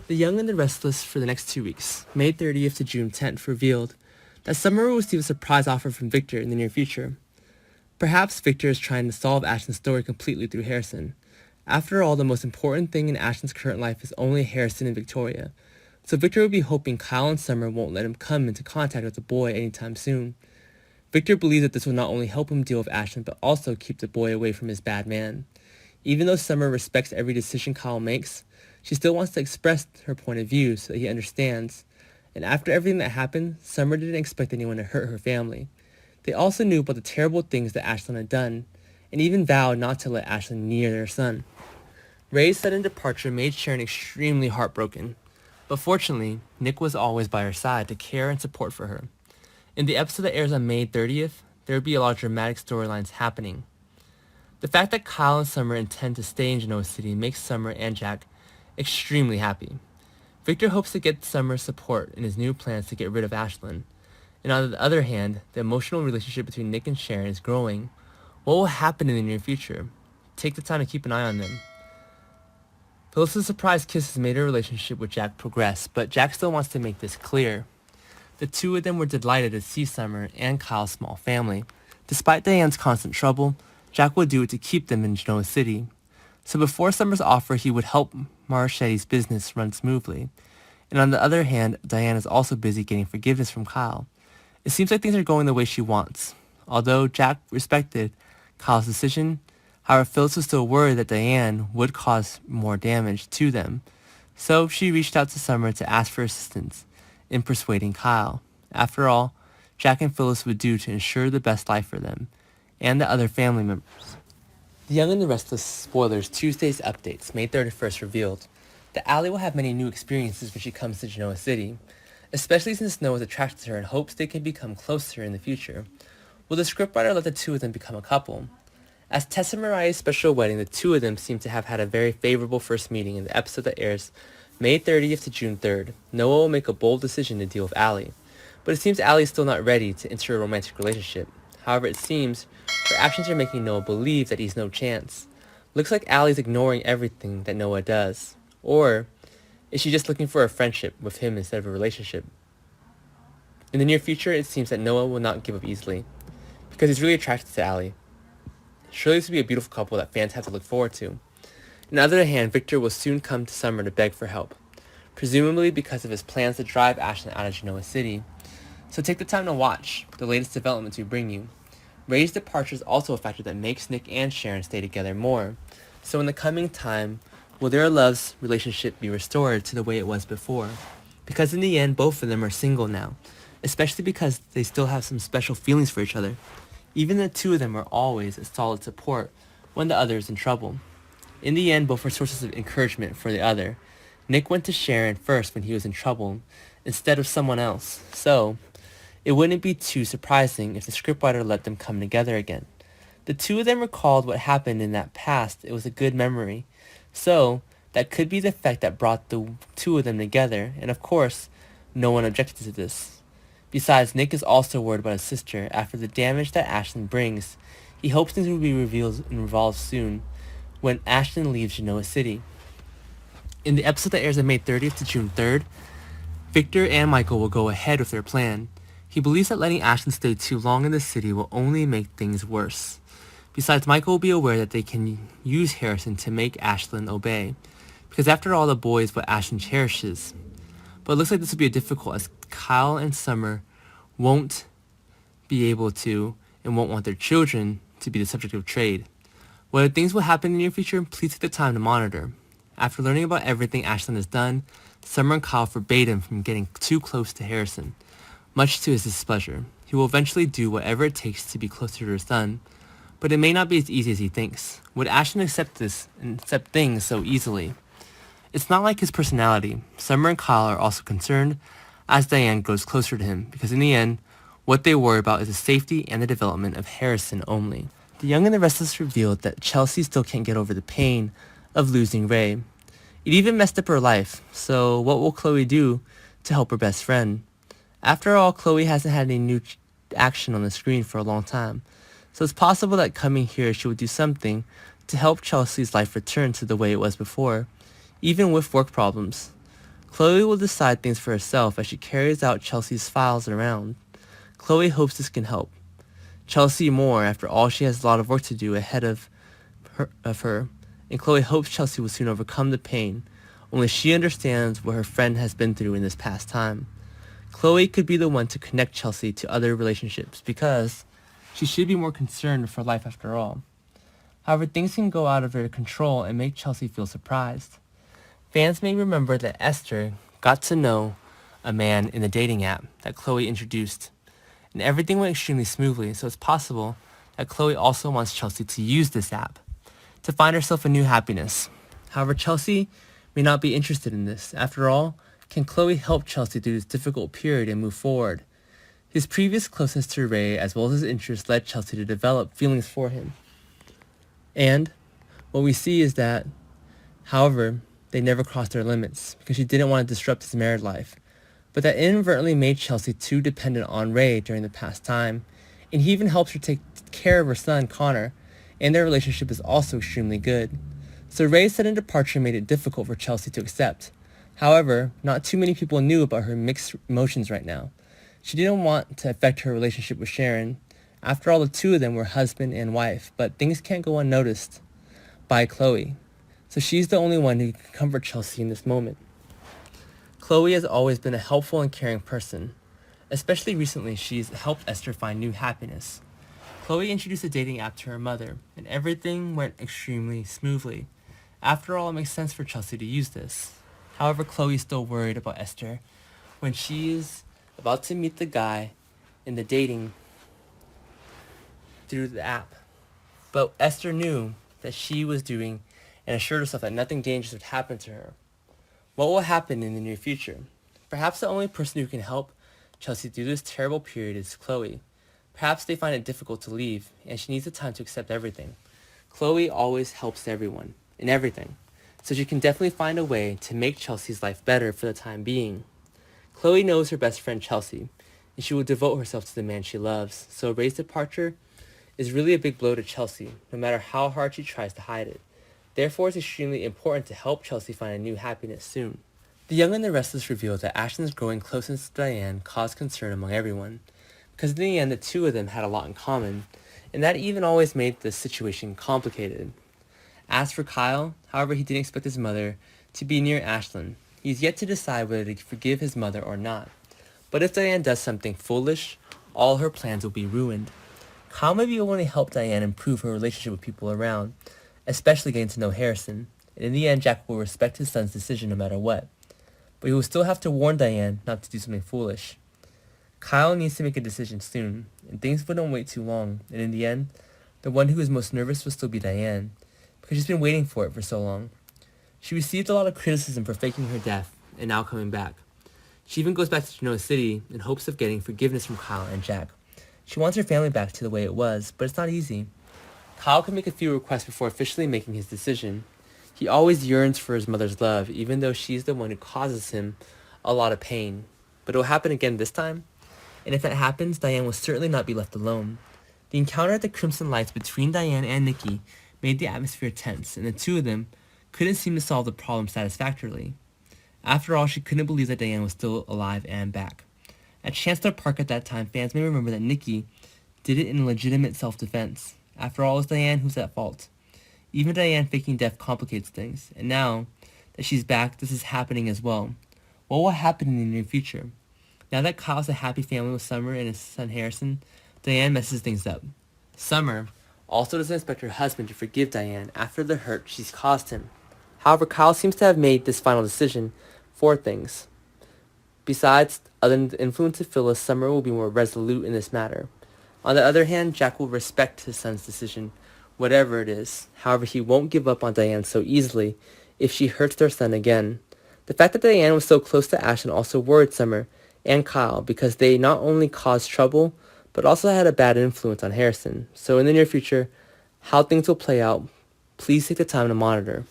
The Young and the Restless for the next 2 weeks, May 30th to June 10th, revealed that Summer will receive a surprise offer from Victor in the near future. Perhaps Victor is trying to solve Ashton's story completely through Harrison. After all, the most important thing in Ashton's current life is only Harrison and Victoria, so Victor would be hoping Kyle and Summer won't let him come into contact with the boy anytime soon. Victor believes that this will not only help him deal with Ashton, but also keep the boy away from his bad man. Even though Summer respects every decision Kyle makes, she still wants to express her point of view so that he understands. And after everything that happened, Summer didn't expect anyone to hurt her family. They also knew about the terrible things that Ashlyn had done, and even vowed not to let Ashlyn near their son. Ray's sudden departure made Sharon extremely heartbroken, but fortunately, Nick was always by her side to care and support for her. In the episode that airs on May 30th, there would be a lot of dramatic storylines happening. The fact that Kyle and Summer intend to stay in Genoa City makes Summer and Jack extremely happy. Victor hopes to get Summer's support in his new plans to get rid of Ashlyn. And on the other hand, the emotional relationship between Nick and Sharon is growing. What will happen in the near future? Take the time to keep an eye on them. Phyllis's surprise kisses made her relationship with Jack progress, but Jack still wants to make this clear. The two of them were delighted to see Summer and Kyle's small family. Despite Diane's constant trouble, Jack would do it to keep them in Genoa City. So before Summer's offer, he would help Marchetti's business run smoothly. And on the other hand, Diane is also busy getting forgiveness from Kyle. It seems like things are going the way she wants. Although Jack respected Kyle's decision, however, Phyllis was still worried that Diane would cause more damage to them. So she reached out to Summer to ask for assistance in persuading Kyle. After all, Jack and Phyllis would do to ensure the best life for them and the other family members. The Young and the Restless spoilers Tuesday's updates, May 31st, revealed that Allie will have many new experiences when she comes to Genoa City, especially since Noah is attracted to her and hopes they can become closer in the future. Will the scriptwriter let the two of them become a couple? As Tessa and Mariah's special wedding, the two of them seem to have had a very favorable first meeting in the episode that airs May 30th to June 3rd. Noah will make a bold decision to deal with Allie, but it seems Allie is still not ready to enter a romantic relationship. However, it seems her actions are making Noah believe that he's no chance. Looks like Allie's ignoring everything that Noah does. Or is she just looking for a friendship with him instead of a relationship? In the near future, it seems that Noah will not give up easily, because he's really attracted to Allie. Surely this will be a beautiful couple that fans have to look forward to. On the other hand, Victor will soon come to Summer to beg for help, presumably because of his plans to drive Ashlyn out of Genoa City. So take the time to watch the latest developments we bring you. Ray's departure is also a factor that makes Nick and Sharon stay together more. So in the coming time, will their love's relationship be restored to the way it was before? Because in the end, both of them are single now, especially because they still have some special feelings for each other. Even the two of them are always a solid support when the other is in trouble. In the end, both are sources of encouragement for the other. Nick went to Sharon first when he was in trouble, instead of someone else. So it wouldn't be too surprising if the scriptwriter let them come together again. The two of them recalled what happened in that past. It was a good memory. So that could be the fact that brought the two of them together, and of course, no one objected to this. Besides, Nick is also worried about his sister. After the damage that Ashlyn brings, he hopes things will be revealed and resolved soon when Ashlyn leaves Genoa City. In the episode that airs on May 30th to June 3rd, Victor and Michael will go ahead with their plan. He believes that letting Ashlyn stay too long in the city will only make things worse. Besides, Michael will be aware that they can use Harrison to make Ashlyn obey, because after all, the boy is what Ashlyn cherishes. But it looks like this will be difficult, as Kyle and Summer won't be able to and won't want their children to be the subject of trade. Whether things will happen in the near future, please take the time to monitor. After learning about everything Ashlyn has done, Summer and Kyle forbade him from getting too close to Harrison, much to his displeasure. He will eventually do whatever it takes to be closer to her son, but it may not be as easy as he thinks. Would Ashlyn accept this and accept things so easily? It's not like his personality. Summer and Kyle are also concerned as Diane grows closer to him, because in the end, what they worry about is the safety and the development of Harrison only. The Young and the Restless revealed that Chelsea still can't get over the pain of losing Ray. It even messed up her life, so what will Chloe do to help her best friend? After all, Chloe hasn't had any new action on the screen for a long time, so it's possible that coming here she would do something to help Chelsea's life return to the way it was before, even with work problems. Chloe will decide things for herself as she carries out Chelsea's files around. Chloe hopes this can help Chelsea more. After all, she has a lot of work to do ahead of her, and Chloe hopes Chelsea will soon overcome the pain. Only she understands what her friend has been through in this past time. Chloe could be the one to connect Chelsea to other relationships because she should be more concerned for life after all. However, things can go out of their control and make Chelsea feel surprised. Fans may remember that Esther got to know a man in the dating app that Chloe introduced, and everything went extremely smoothly, so it's possible that Chloe also wants Chelsea to use this app to find herself a new happiness. However, Chelsea may not be interested in this. After all, can Chloe help Chelsea through this difficult period and move forward? His previous closeness to Ray, as well as his interests, led Chelsea to develop feelings for him. And what we see is that, however, they never crossed their limits because she didn't want to disrupt his married life. But that inadvertently made Chelsea too dependent on Ray during the past time, and he even helps her take care of her son, Connor, and their relationship is also extremely good. So Ray's sudden departure made it difficult for Chelsea to accept. However, not too many people knew about her mixed emotions right now. She didn't want to affect her relationship with Sharon. After all, the two of them were husband and wife, but things can't go unnoticed by Chloe. So she's the only one who can comfort Chelsea in this moment. Chloe has always been a helpful and caring person. Especially recently, she's helped Esther find new happiness. Chloe introduced a dating app to her mother, and everything went extremely smoothly. After all, it makes sense for Chelsea to use this. However, Chloe is still worried about Esther when she is about to meet the guy in the dating through the app. But Esther knew that she was doing and assured herself that nothing dangerous would happen to her. What will happen in the near future? Perhaps the only person who can help Chelsea through this terrible period is Chloe. Perhaps they find it difficult to leave, and she needs the time to accept everything. Chloe always helps everyone, in everything, so she can definitely find a way to make Chelsea's life better for the time being. Chloe knows her best friend Chelsea, and she will devote herself to the man she loves, so Ray's departure is really a big blow to Chelsea, no matter how hard she tries to hide it. Therefore, it's extremely important to help Chelsea find a new happiness soon. The Young and the Restless revealed that Ashton's growing closeness to Diane caused concern among everyone, because in the end the two of them had a lot in common, and that even always made the situation complicated. As for Kyle, however, he didn't expect his mother to be near Ashlyn. He's yet to decide whether to forgive his mother or not. But if Diane does something foolish, all her plans will be ruined. Kyle may be able to help Diane improve her relationship with people around, especially getting to know Harrison, and in the end Jack will respect his son's decision no matter what. But he will still have to warn Diane not to do something foolish. Kyle needs to make a decision soon, and things wouldn't wait too long, and in the end, the one who is most nervous will still be Diane, because she's been waiting for it for so long. She received a lot of criticism for faking her death, and now coming back. She even goes back to Genoa City in hopes of getting forgiveness from Kyle and Jack. She wants her family back to the way it was, but it's not easy. Kyle can make a few requests before officially making his decision. He always yearns for his mother's love, even though she's the one who causes him a lot of pain. But it will happen again this time, and if that happens, Diane will certainly not be left alone. The encounter at the Crimson Lights between Diane and Nikki made the atmosphere tense, and the two of them couldn't seem to solve the problem satisfactorily. After all, she couldn't believe that Diane was still alive and back. At Chancellor Park at that time, fans may remember that Nikki did it in legitimate self-defense. After all, it was Diane who's at fault. Even Diane faking death complicates things, and now that she's back, this is happening as well. What will happen in the near future? Now that Kyle's a happy family with Summer and his son Harrison, Diane messes things up. Summer also doesn't expect her husband to forgive Diane after the hurt she's caused him. However, Kyle seems to have made this final decision for things. Besides, other than the influence of Phyllis, Summer will be more resolute in this matter. On the other hand, Jack will respect his son's decision, whatever it is. However, he won't give up on Diane so easily if she hurts their son again. The fact that Diane was so close to Ashton also worried Summer and Kyle because they not only caused trouble, but also had a bad influence on Harrison. So in the near future, how things will play out, please take the time to monitor.